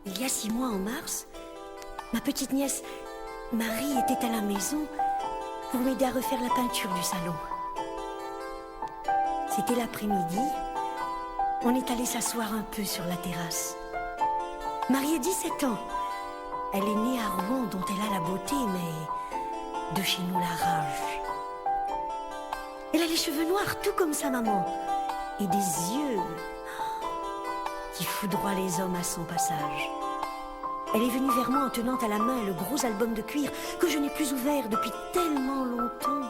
Il y a 6 mois, en mars, ma petite nièce Marie était à la maison pour m'aider à refaire la peinture du salon. C'était l'après-midi. On est allé s'asseoir un peu sur la terrasse. Marie a 17 ans. Elle est née à Rouen, dont elle a la beauté, mais de chez nous la rage. Elle a les cheveux noirs, tout comme sa maman, et des yeux qui foudroient les hommes à son passage. Elle est venue vers moi en tenant à la main le gros album de cuir que je n'ai plus ouvert depuis tellement longtemps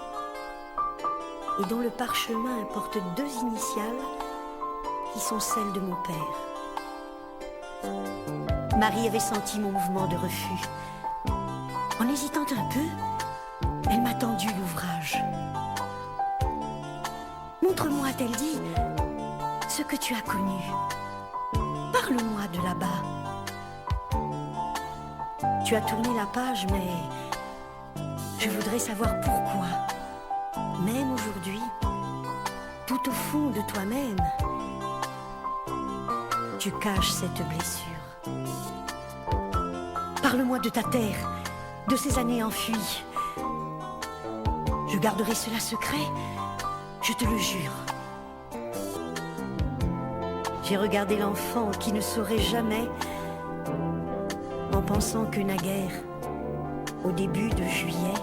et dont le parchemin porte 2 initiales qui sont celles de mon père. Marie avait senti mon mouvement de refus. En hésitant un peu, elle m'a tendu l'ouvrage. Montre-moi, a-t-elle dit, ce que tu as connu. Parle-moi de là-bas. Tu as tourné la page, mais je voudrais savoir pourquoi. Même aujourd'hui, tout au fond de toi-même, tu caches cette blessure. Parle-moi de ta terre, de ces années enfuies. Je garderai cela secret, je te le jure. J'ai regardé l'enfant qui ne saurait jamais, en pensant que naguère, au début de juillet,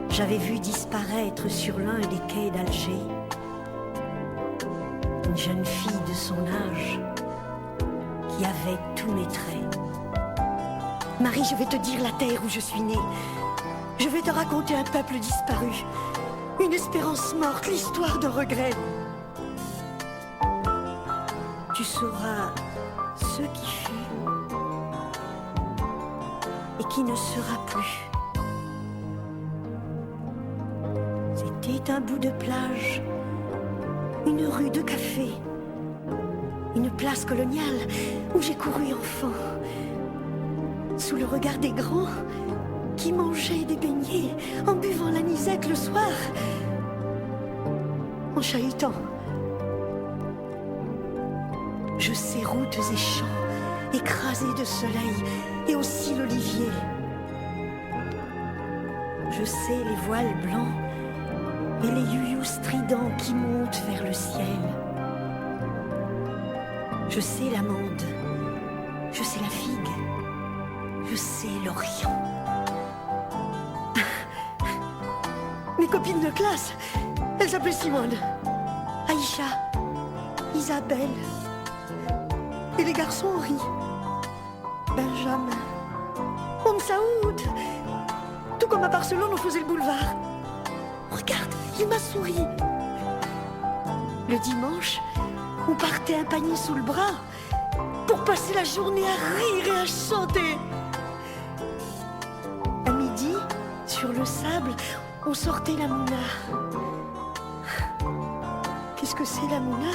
j'avais vu disparaître sur l'un des quais d'Alger une jeune fille de son âge qui avait tous mes traits. Marie, je vais te dire la terre où je suis née. Je vais te raconter un peuple disparu, une espérance morte, l'histoire de regrets. Tu sauras ce qui fut et qui ne sera plus. C'était un bout de plage, une rue de café, une place coloniale où j'ai couru enfant, sous le regard des grands qui mangeaient des beignets en buvant l'anisette le soir, en chahutant. Je sais routes et champs écrasés de soleil et aussi l'olivier. Je sais les voiles blancs et les youyous stridents qui montent vers le ciel. Je sais l'amande, je sais la figue, je sais l'Orient. Mes copines de classe, elles s'appelaient Simone, Aïcha, Isabelle. Et les garçons rient. Benjamin, Saoud. Tout comme à Barcelone, on faisait le boulevard. Regarde, il m'a souri. Le dimanche, on partait un panier sous le bras pour passer la journée à rire et à chanter. À midi, sur le sable, on sortait la mouna. Qu'est-ce que c'est la mouna?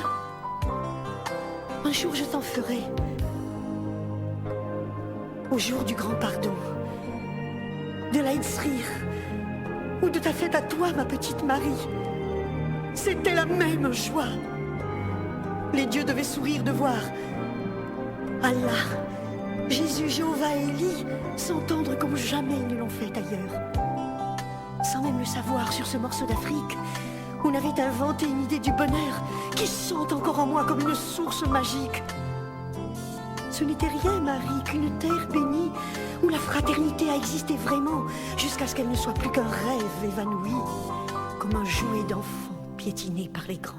Un jour, je t'en ferai. Au jour du grand pardon, de l'Aïd Srir, ou de ta fête à toi, ma petite Marie. C'était la même joie. Les dieux devaient sourire de voir Allah, Jésus, Jéhovah et Élie s'entendre comme jamais ils ne l'ont fait ailleurs. Sans même le savoir, sur ce morceau d'Afrique, on avait inventé une idée du bonheur qui sent encore en moi comme une source magique. Ce n'était rien, Marie, qu'une terre bénie où la fraternité a existé vraiment jusqu'à ce qu'elle ne soit plus qu'un rêve évanoui, comme un jouet d'enfant piétiné par l'écran.